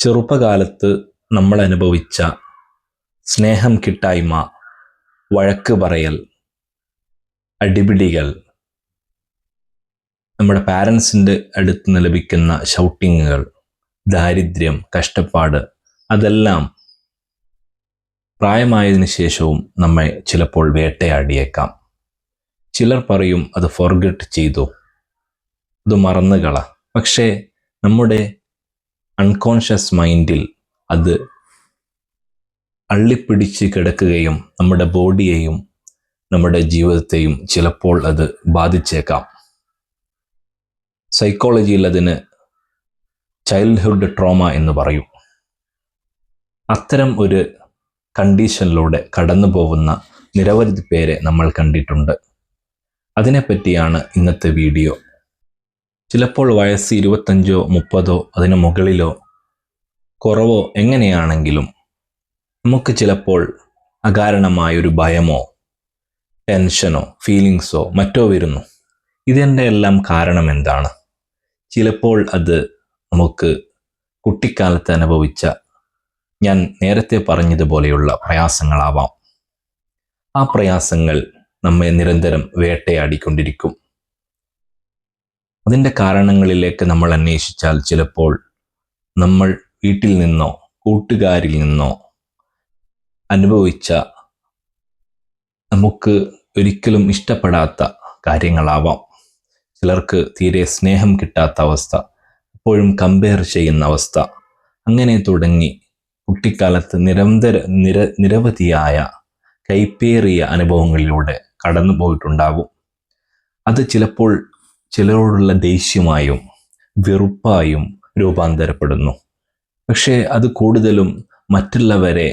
ചെറുപ്പകാലത്ത് നമ്മൾ അനുഭവിച്ച സ്നേഹം കിട്ടായ്മ, വഴക്ക് പറയൽ, അടിപിടികൾ, നമ്മുടെ പാരൻസിൻ്റെ അടുത്ത് നിന്ന് ലഭിക്കുന്ന ഷൗട്ടിങ്ങുകൾ, ദാരിദ്ര്യം, കഷ്ടപ്പാട്, അതെല്ലാം പ്രായമായതിനു ശേഷവും നമ്മെ ചിലപ്പോൾ വേട്ടയാടിയേക്കാം. ചിലർ പറയും അത് ഫോർഗെറ്റ് ചെയ്തു, അത് മറന്നുകള. പക്ഷേ നമ്മുടെ അൺകോൺഷ്യസ് മൈൻഡിൽ അത് അള്ളിപ്പിടിച്ച് കിടക്കുകയും നമ്മുടെ ബോഡിയെയും നമ്മുടെ ജീവിതത്തെയും ചിലപ്പോൾ അത് ബാധിച്ചേക്കാം. സൈക്കോളജിയിൽ അതിന് ചൈൽഡ്ഹുഡ് ട്രോമ എന്ന് പറയും. അത്തരം ഒരു കണ്ടീഷനിലൂടെ കടന്നു പോകുന്ന നിരവധി പേരെ നമ്മൾ കണ്ടിട്ടുണ്ട്. അതിനെപ്പറ്റിയാണ് ഇന്നത്തെ വീഡിയോ. ചിലപ്പോൾ വയസ്സ് 25, 30 അതിന് മുകളിലോ കുറവോ എങ്ങനെയാണെങ്കിലും നമുക്ക് ചിലപ്പോൾ അകാരണമായൊരു ഭയമോ ടെൻഷനോ ഫീലിങ്സോ മറ്റോ വരുന്നു. ഇതിൻ്റെ എല്ലാം കാരണം എന്താണ്? ചിലപ്പോൾ അത് നമുക്ക് കുട്ടിക്കാലത്ത് അനുഭവിച്ച ഞാൻ നേരത്തെ പറഞ്ഞതുപോലെയുള്ള പ്രയാസങ്ങളാവാം. ആ പ്രയാസങ്ങൾ നമ്മെ നിരന്തരം വേട്ടയാടിക്കൊണ്ടിരിക്കും. അതിൻ്റെ കാരണങ്ങളിലേക്ക് നമ്മൾ അന്വേഷിച്ചാൽ ചിലപ്പോൾ നമ്മൾ വീട്ടിൽ നിന്നോ കൂട്ടുകാരിൽ നിന്നോ അനുഭവിച്ച നമുക്ക് ഒരിക്കലും ഇഷ്ടപ്പെടാത്ത കാര്യങ്ങളാവാം. ചിലർക്ക് തീരെ സ്നേഹം കിട്ടാത്ത അവസ്ഥ, എപ്പോഴും കമ്പയർ ചെയ്യുന്ന അവസ്ഥ, അങ്ങനെ തുടങ്ങി കുട്ടിക്കാലത്ത് നിരവധിയായ കൈപ്പേറിയ അനുഭവങ്ങളിലൂടെ കടന്നു പോയിട്ടുണ്ടാകും. അത് ചിലപ്പോൾ ചിലരോടുള്ള ദേഷ്യമായും വെറുപ്പായും രൂപാന്തരപ്പെടുന്നു. പക്ഷേ അത് കൂടുതലും മറ്റുള്ളവരെ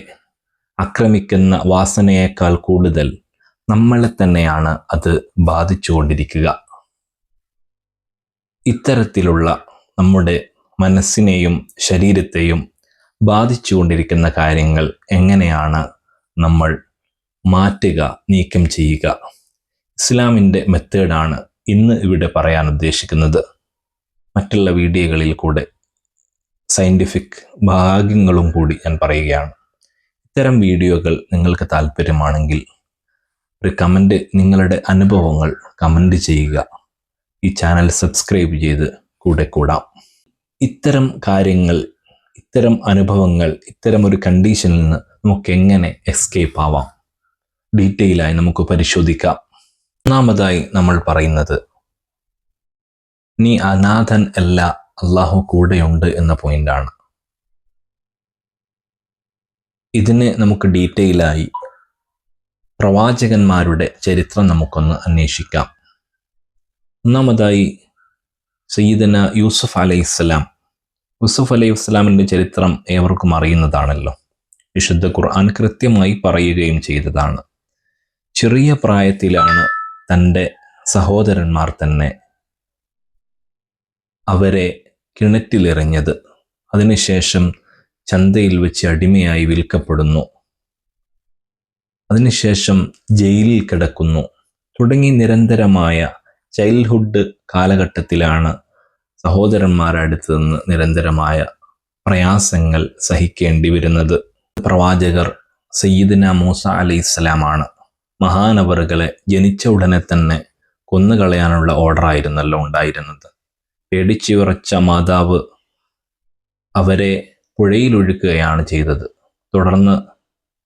ആക്രമിക്കുന്ന വാസനയേക്കാൾ കൂടുതൽ നമ്മളെ തന്നെയാണ് അത് ബാധിച്ചുകൊണ്ടിരിക്കുക. ഇത്തരത്തിലുള്ള നമ്മുടെ മനസ്സിനെയും ശരീരത്തെയും ബാധിച്ചുകൊണ്ടിരിക്കുന്ന കാര്യങ്ങൾ എങ്ങനെയാണ് നമ്മൾ മാറ്റുക, നീക്കം ചെയ്യുക? ഇസ്ലാമിൻ്റെ മെത്തേഡാണ് ഇന്ന് ഇവിടെ പറയാൻ ഉദ്ദേശിക്കുന്നത്. മറ്റുള്ള വീഡിയോകളിൽ കൂടെ സയൻറ്റിഫിക് ഭാഗങ്ങളും കൂടി ഞാൻ പറയുകയാണ്. ഇത്തരം വീഡിയോകൾ നിങ്ങൾക്ക് താല്പര്യമാണെങ്കിൽ ഒരു കമൻറ്റ്, നിങ്ങളുടെ അനുഭവങ്ങൾ കമൻറ്റ് ചെയ്യുക. ഈ ചാനൽ സബ്സ്ക്രൈബ് ചെയ്ത് കൂടെ കൂടാം. ഇത്തരം കാര്യങ്ങൾ, ഇത്തരം അനുഭവങ്ങൾ, ഇത്തരം ഒരു കണ്ടീഷനിൽ നിന്ന് നമുക്ക് എങ്ങനെ എസ്കേപ്പ് ആവാം, ഡീറ്റെയിലായി നമുക്ക് പരിശോധിക്കാം. ഒന്നാമതായി നമ്മൾ പറയുന്നത്, നീ അനാഥൻ അല്ല, അള്ളാഹു കൂടെയുണ്ട് എന്ന പോയിന്റാണ്. ഇതിന് നമുക്ക് ഡീറ്റെയിലായി പ്രവാചകന്മാരുടെ ചരിത്രം നമുക്കൊന്ന് അന്വേഷിക്കാം. ഒന്നാമതായി സയ്യിദന യൂസുഫ് അലൈഹിസ്സലാം. യൂസുഫ് അലൈഹിസ്സലാമിൻ്റെ ചരിത്രം ഏവർക്കും അറിയുന്നതാണല്ലോ. വിശുദ്ധ ഖുർആൻ കൃത്യമായി പറയുകയും ചെയ്തതാണ്. ചെറിയ പ്രായത്തിലാണ് തൻ്റെ സഹോദരന്മാർ തന്നെ അവരെ കിണറ്റിലെറിഞ്ഞത്. അതിനുശേഷം ചന്തയിൽ വെച്ച് അടിമയായി വിൽക്കപ്പെടുന്നു. അതിനുശേഷം ജയിലിൽ കിടക്കുന്നു. തുടങ്ങി നിരന്തരമായ ചൈൽഡ്ഹുഡ് കാലഘട്ടത്തിലാണ് സഹോദരന്മാരുടെ അടുത്ത് നിന്ന് നിരന്തരമായ പ്രയാസങ്ങൾ സഹിക്കേണ്ടി വരുന്നത്. പ്രവാചകർ സയ്യിദന മൂസ അലൈഹിസ്സലാമാണ്. മഹാനവറുകളെ ജനിച്ച ഉടനെ തന്നെ കൊന്നുകളയാനുള്ള ഓർഡറായിരുന്നല്ലോ ഉണ്ടായിരുന്നത്. പേടിച്ചു വിറച്ച മാതാവ് അവരെ പുഴയിലൊഴുക്കുകയാണ് ചെയ്തത്. തുടർന്ന്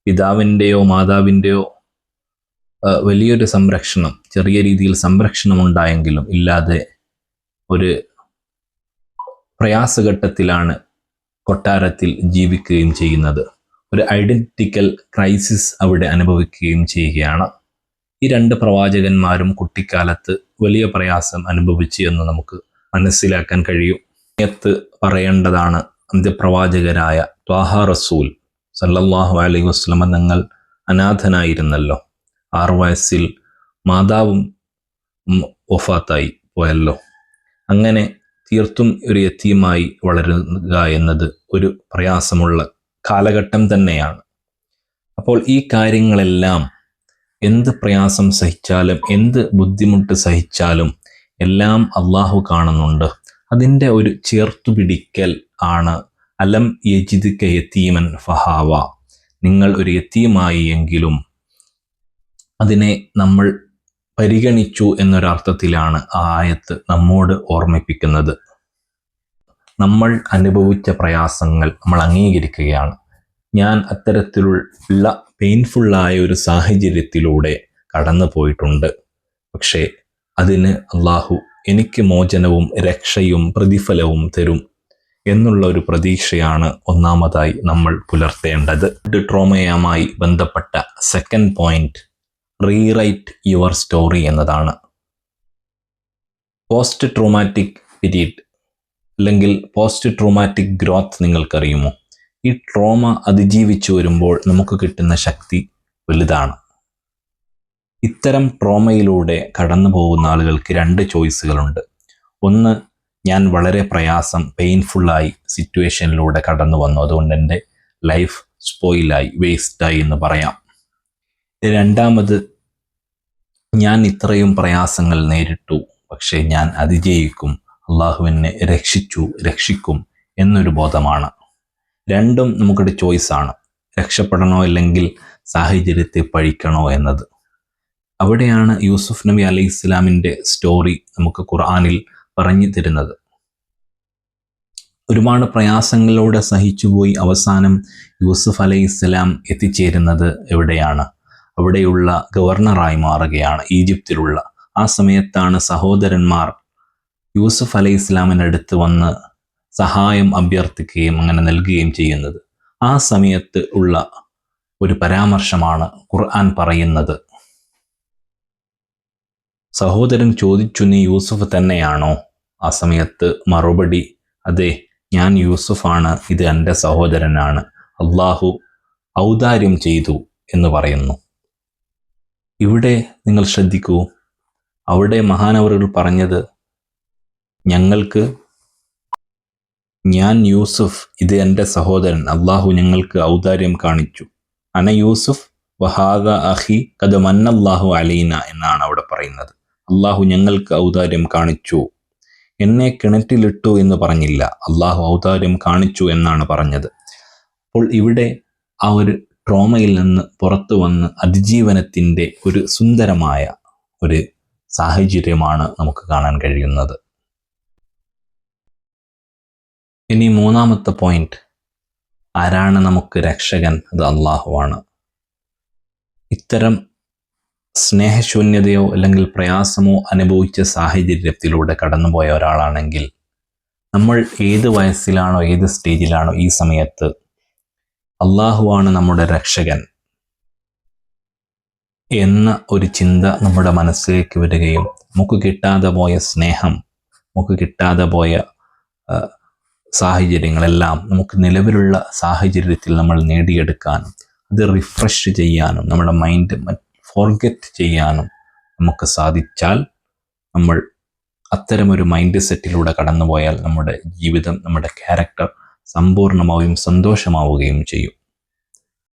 പിതാവിൻ്റെയോ മാതാവിൻ്റെയോ വലിയൊരു സംരക്ഷണം, ചെറിയ രീതിയിൽ സംരക്ഷണം ഉണ്ടായെങ്കിലും ഇല്ലാതെ ഒരു പ്രയാസഘട്ടത്തിലാണ് കൊട്ടാരത്തിൽ ജീവിക്കുകയും ചെയ്യുന്നത്. ഒരു ഐഡന്റിക്കൽ ക്രൈസിസ് അവിടെ അനുഭവിക്കുകയും ചെയ്യുകയാണ്. ഈ രണ്ട് പ്രവാചകന്മാരും കുട്ടിക്കാലത്ത് വലിയ പ്രയാസം അനുഭവിച്ചു എന്ന് നമുക്ക് മനസ്സിലാക്കാൻ കഴിയും. നേരത്ത് പറയേണ്ടതാണ്, അന്ത്യപ്രവാചകരായ ത്വാഹ റസൂൽ സല്ലല്ലാഹു അലൈഹി വസല്ലം തങ്ങൾ അനാഥനായിരുന്നല്ലോ. 6 വയസ്സിൽ മാതാവും വഫാത്തായി പോയല്ലോ. അങ്ങനെ തീർത്തും ഒരു യതീമായി വളരുക എന്നത് ഒരു പ്രയാസമുള്ള കാലഘട്ടം തന്നെയാണ്. അപ്പോൾ ഈ കാര്യങ്ങളെല്ലാം, എന്ത് പ്രയാസം സഹിച്ചാലും എന്ത് ബുദ്ധിമുട്ട് സഹിച്ചാലും എല്ലാം അള്ളാഹു കാണുന്നുണ്ട്. അതിൻ്റെ ഒരു ചേർത്തുപിടിക്കൽ ആണ് അലം യജിദ്ക യതീമൻ ഫഹാവ, നിങ്ങൾ ഒരു യതീമായി എങ്കിലും അതിനെ നമ്മൾ പരിഗണിച്ചു എന്നൊരർത്ഥത്തിലാണ് ആ ആയത്ത് നമ്മോട് ഓർമ്മിപ്പിക്കുന്നത്. നമ്മൾ അനുഭവിച്ച പ്രയാസങ്ങൾ നമ്മൾ അംഗീകരിക്കുകയാണ്. ഞാൻ അത്തരത്തിലുള്ള പെയിൻഫുള്ളായ ഒരു സാഹചര്യത്തിലൂടെ കടന്നു പോയിട്ടുണ്ട്. പക്ഷേ അതിന് അള്ളാഹു എനിക്ക് മോചനവും രക്ഷയും പ്രതിഫലവും തരും എന്നുള്ള ഒരു പ്രതീക്ഷയാണ് ഒന്നാമതായി നമ്മൾ പുലർത്തേണ്ടത്. ട്രോമയുമായി ബന്ധപ്പെട്ട second point rewrite your story എന്നതാണ്. പോസ്റ്റ് ട്രോമാറ്റിക് പീരീഡ് അല്ലെങ്കിൽ പോസ്റ്റ് ട്രോമാറ്റിക് ഗ്രോത്ത് നിങ്ങൾക്കറിയുമോ? ഈ ട്രോമ അതിജീവിച്ചു വരുമ്പോൾ നമുക്ക് കിട്ടുന്ന ശക്തി വലുതാണ്. ഇത്തരം ട്രോമയിലൂടെ കടന്നു പോകുന്ന ആളുകൾക്ക് 2 ചോയ്സുകളുണ്ട്. ഒന്ന്, ഞാൻ വളരെ പെയിൻഫുള്ളായി സിറ്റുവേഷനിലൂടെ കടന്നു വന്നു, അതുകൊണ്ട് എൻ്റെ ലൈഫ് സ്പോയിലായി, വേസ്റ്റായി എന്ന് പറയാം. രണ്ടാമത്, ഞാൻ ഇത്രയും പ്രയാസങ്ങൾ നേരിട്ടു, പക്ഷേ ഞാൻ അതിജയിക്കും, അള്ളാഹു എന്നെ രക്ഷിക്കും എന്നൊരു ബോധമാണ്. രണ്ടും നമുക്കൊരു ചോയ്സാണ്, രക്ഷപ്പെടണോ അല്ലെങ്കിൽ സാഹചര്യത്തെ പഴിക്കണോ എന്നത്. അവിടെയാണ് യൂസുഫ് നബി അലൈഹി ഇസ്ലാമിൻ്റെ സ്റ്റോറി നമുക്ക് ഖുർആനിൽ പറഞ്ഞു തരുന്നത്. ഒരുപാട് പ്രയാസങ്ങളിലൂടെ സഹിച്ചുപോയി അവസാനം യൂസുഫ് അലൈഹി ഇസ്ലാം എത്തിച്ചേരുന്നത് എവിടെയാണ്? അവിടെയുള്ള ഗവർണറായി മാറുകയാണ്, ഈജിപ്തിലുള്ള. ആ സമയത്താണ് സഹോദരന്മാർ യൂസുഫ് അലൈഹി ഇസ്ലാമിൻ്റെ അടുത്ത് വന്ന് സഹായം അഭ്യർത്ഥിക്കുകയും അങ്ങനെ നൽകുകയും ചെയ്യുന്നത്. ആ സമയത്ത് ഉള്ള ഒരു പരാമർശമാണ് ഖുർആൻ പറയുന്നത്. സഹോദരൻ ചോദിച്ചു, നീ യൂസുഫ് തന്നെയാണോ? ആ സമയത്ത് മറുപടി, അതെ, ഞാൻ യൂസുഫാണ്, ഇത് എൻ്റെ സഹോദരനാണ്, അള്ളാഹു ഔദാര്യം ചെയ്തു എന്ന് പറയുന്നു. ഇവിടെ നിങ്ങൾ ശ്രദ്ധിക്കൂ, അവിടെ മഹാനവറുകൾ പറഞ്ഞത് ഞാൻ യൂസുഫ്, ഇത് എൻ്റെ സഹോദരൻ, അള്ളാഹു ഞങ്ങൾക്ക് ഔദാര്യം കാണിച്ചു. അന യൂസുഫ് വഹാദ അഹി ഖദ് മന്നല്ലാഹു അലൈന എന്നാണ് അവിടെ പറയുന്നത്. അള്ളാഹു ഞങ്ങൾക്ക് ഔദാര്യം കാണിച്ചു, എന്നെ കിണറ്റിലിട്ടു എന്ന് പറഞ്ഞില്ല, അള്ളാഹു ഔദാര്യം കാണിച്ചു എന്നാണ് പറഞ്ഞത്. അപ്പോൾ ഇവിടെ ആ ഒരു ട്രോമയിൽ നിന്ന് പുറത്തു വന്ന് അതിജീവനത്തിൻ്റെ ഒരു സുന്ദരമായ ഒരു സാഹചര്യമാണ് നമുക്ക് കാണാൻ കഴിയുന്നത്. ഇനി മൂന്നാമത്തെ പോയിന്റ്, ആരാണ് നമുക്ക് രക്ഷകൻ? അത് അള്ളാഹുവാണ്. ഇത്തരം സ്നേഹശൂന്യതയോ അല്ലെങ്കിൽ പ്രയാസമോ അനുഭവിച്ച സാഹചര്യത്തിലൂടെ കടന്നുപോയ ഒരാളാണെങ്കിൽ നമ്മൾ ഏത് വയസ്സിലാണോ ഏത് സ്റ്റേജിലാണോ ഈ സമയത്ത് അള്ളാഹുവാണ് നമ്മുടെ രക്ഷകൻ എന്ന ഒരു ചിന്ത നമ്മുടെ മനസ്സിലേക്ക് വരികയും നമുക്ക് കിട്ടാതെ പോയ സ്നേഹം, നമുക്ക് കിട്ടാതെ പോയ സാഹചര്യങ്ങളെല്ലാം നമുക്ക് നിലവിലുള്ള സാഹചര്യത്തിൽ നമ്മൾ നേടിയെടുക്കാനും അത് റിഫ്രഷ് ചെയ്യാനും നമ്മുടെ മൈൻഡ് ഫോർഗെറ്റ് ചെയ്യാനും നമുക്ക് സാധിച്ചാൽ, നമ്മൾ അത്തരമൊരു മൈൻഡ് സെറ്റിലൂടെ കടന്നുപോയാൽ നമ്മുടെ ജീവിതം, നമ്മുടെ ക്യാരക്ടർ സമ്പൂർണ്ണമാവുകയും സന്തോഷമാവുകയും ചെയ്യും.